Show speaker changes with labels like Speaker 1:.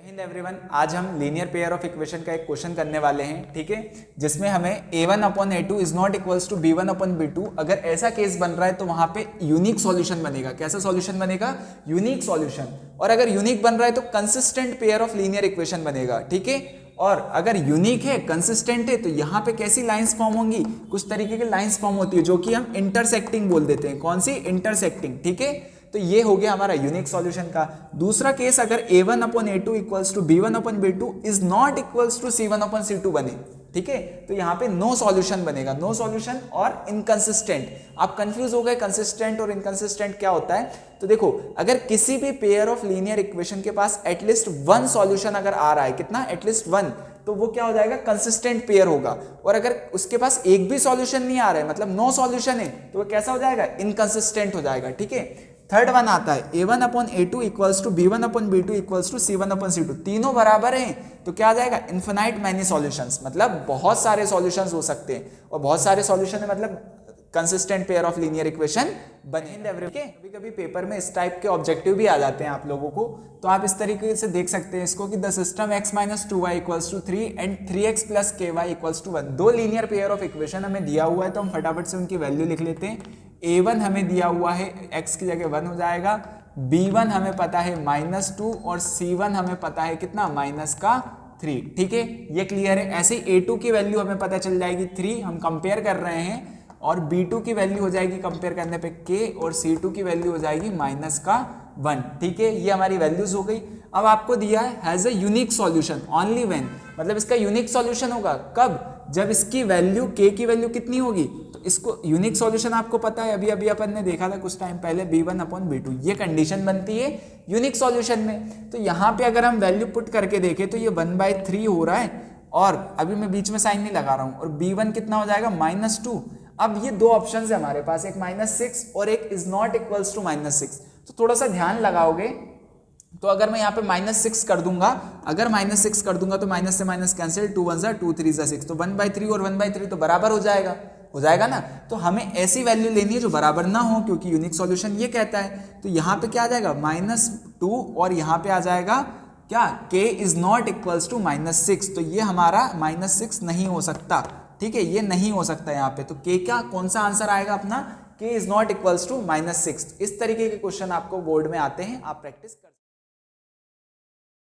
Speaker 1: जय हिंद एवरीवन। आज हम लीनियर पेयर ऑफ इक्वेशन का एक क्वेश्चन करने वाले हैं, ठीक है, जिसमें हमें a1/a2 is not equals to b1/b2 अगर ऐसा केस बन रहा है तो वहां पे यूनिक सॉल्यूशन बनेगा। कैसा सॉल्यूशन बनेगा? Unique solution. और अगर यूनिक बन रहा है तो consistent pair of linear equation बनेगा, ठीक है। और अगर यूनिक है, कंसिस्टेंट है, तो यहाँ पे कैसी लाइंस फॉर्म होंगी? कुछ तरीके की लाइंस फॉर्म होती है जो कि हम इंटरसेक्टिंग बोल देते हैं। कौन सी? इंटरसेक्टिंग, ठीक है। तो ये हो गया हमारा यूनिक सॉल्यूशन का। दूसरा केस, अगर a1/a2 equals to b1/b2 is not equals to c1/c2 बने, ठीक है, तो यहाँ पे नो सॉल्यूशन बनेगा। नो सॉल्यूशन और इनकंसिस्टेंट। आप कंफ्यूज हो गए कंसिस्टेंट और इनकंसिस्टेंट क्या होता है? तो देखो, अगर किसी भी पेयर ऑफ लीनियर इक्वेशन के पास एटलीस्ट वन सॉल्यूशन अगर आ रहा है, कितना? एटलीस्ट वन, तो वो क्या हो जाएगा? कंसिस्टेंट पेयर होगा। और अगर उसके पास एक भी सॉल्यूशन नहीं आ रहा है, मतलब नो सॉल्यूशन है, तो वो कैसा हो जाएगा? इनकंसिस्टेंट हो जाएगा, ठीक है। थर्ड वन आता है a1/a2 equals to b1/b2 equals to c1/c2। तीनों बराबर हैं तो क्या आ जाएगा? इन्फिनाइट मैनी सॉल्यूशंस, मतलब बहुत सारे सॉल्यूशंस हो सकते हैं। और बहुत सारे सॉल्यूशन है मतलब consistent pair of linear equation बने। कभी कभी पेपर में इस टाइप के ऑब्जेक्टिव भी आ जाते हैं आप लोगों को, तो आप इस तरीके से देख सकते हैं इसको कि the system x - 2y equals to 3 and 3x + ky equals to 1। दो लीनियर पेयर ऑफ इक्वेशन हमें दिया हुआ है, तो हम फटाफट से उनकी वैल्यू लिख लेते हैं। a1 हमें दिया हुआ है, x की जगह 1 हो जाएगा। b1 हमें पता है -2 और c1 हमें पता है कितना? -3, ठीक है, ये क्लियर है। ऐसे ही a2 की वैल्यू हमें पता चल जाएगी 3, हम कंपेयर कर रहे हैं, और b2 की वैल्यू हो जाएगी कंपेयर करने पे k, और c2 की वैल्यू हो जाएगी -1, ठीक है। ये हमारी वैल्यूज हो गई। अब आपको दिया है has a unique solution only when, मतलब इसका यूनिक सॉल्यूशन होगा कब? जब इसकी वैल्यू k की वैल्यू कितनी होगी? तो इसको यूनिक सॉल्यूशन आपको पता है, अभी अपन ने देखा था कुछ टाइम पहले, b1/b2। ये कंडीशन बनती है यूनिक सॉल्यूशन में। तो यहाँ पे अगर हम वैल्यू पुट करके देखें तो ये 1/3 हो रहा है, और अभी मैं बीच में साइन नहीं लगा रहा हूँ, और b1 कितना हो जाएगा? -2। अब ये दो ऑप्शन है हमारे पास, एक -6 और एक इज नॉट इक्वल्स टू -6। तो थोड़ा सा ध्यान लगाओगे तो अगर मैं यहाँ पे -6 कर दूंगा, अगर -6 कर दूंगा तो माइनस से माइनस कैंसिल, 2 1 ज़ा 2 3 ज़ा 6, तो 1/3 और 1/3 तो बराबर हो जाएगा ना। तो हमें ऐसी वैल्यू लेनी है जो बराबर ना हो, क्योंकि यूनिक सॉल्यूशन ये कहता है। तो यहाँ पे क्या आ जाएगा? -2, और यहाँ पे आ जाएगा क्या? k is not equals to -6। तो ये हमारा -6 नहीं हो सकता, ठीक है, ये नहीं हो सकता यहाँ पे। तो k का कौन सा आंसर आएगा अपना? k is not equals to -6। इस तरीके के क्वेश्चन आपको बोर्ड में आते हैं, आप प्रैक्टिस कर